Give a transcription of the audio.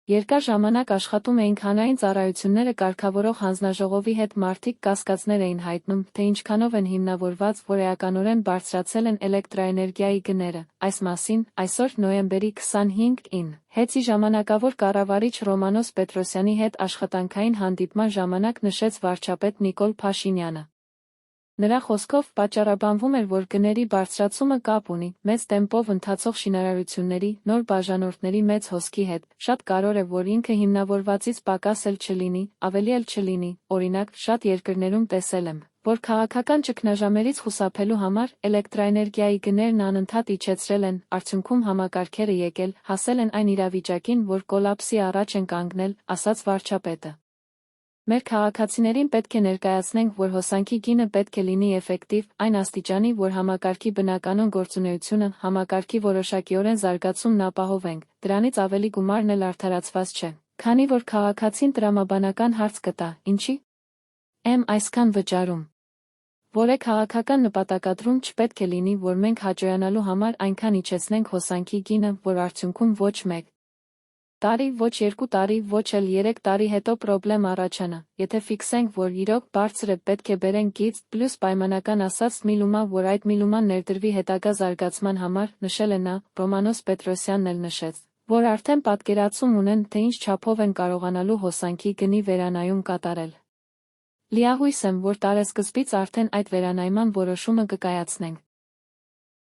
Երկար ժամանակ աշխատում էինք հանրային ծառայությունները կարգավորող հանձնաժողովի հետ մարդիկ կասկածներ էին հայտնում, թե ինչքանով են հիմնավորված, որ էականորեն բարձրացել են էլեկտրաէներգիայի գները, այս մասին, այսօր նոյեմբերի 25-ին, ՀԵՑ-ի ժամանակավոր կառավարիչ Ռոմանոս Պետրոսյանի հետ աշխատանքային հանդիպման ժամանակ նշեց վարչապետ Նիկոլ Փաշինյանը։ Նրա խոսքով պատճառաբանվում էր, որ գների բարձրացումը կապ ունի մեծ տեմպով ընթացող շինարարությունների, նոր բաժանորդների մեծ հոսքի հետ, շատ կարևոր է, որ ինքը հիմնավորվածից պակաս էլ չլինի, ավելի էլ չլինի, օրինակ, շատ երկրներում տեսել եմ, որ քաղաքական ճգնաժամերից խուսափելու համար էլեկտրաէներգիայի գներն անընդհատ իջեցրել են, արդյունքում համակարգերը եկել, հասել են այն իրավիճակին, որ կոլապսի առաջ են կանգնել, ասաց վարչապետը։ Մեր քաղաքացիներին պետք է ներկայացնենք, որ հոսանքի գինը պետք է լինի էֆեկտիվ, այն աստիճանի, որ համակարգի բնականոն գործունեությունը, համակարգի որոշակիորեն զարգացումն ապահովենք, դրանից ավելի գումարն էլ արդարացված չէ, քանի որ քաղաքացին տրամաբանական հարց կտա, ինչի՞ եմ այսքան վճարում։ Որ է քաղաքական նպատակադրում չպետք է լինի, որ մենք հաճոյանալու համար այնքան իջեցնենք հոսանքի գինը, որ արդյունքում ոչ մեկ տարի, ոչ 2 տարի, ոչ էլ 3 տարի հետո պրոբլեմ առաջանա, եթե ֆիքսենք, որ իրոք բարձր է, պետք է բերենք գիծ, պլյուս պայմանական ասած միլումա, որ այդ միլուման ներդրվի հետագա զարգացման համար, նշել է նա, Ռոմանոս Պետրոսյանն էլ նշեց, որ արդեն պատկերացում ունեն, թե ինչ չափով են կարողանալու հոսանքի գնի վերանայում կատարել։ Լիահույս եմ, որ տարեսկզբից արդեն այդ վերանայման որոշումը կկայացնենք։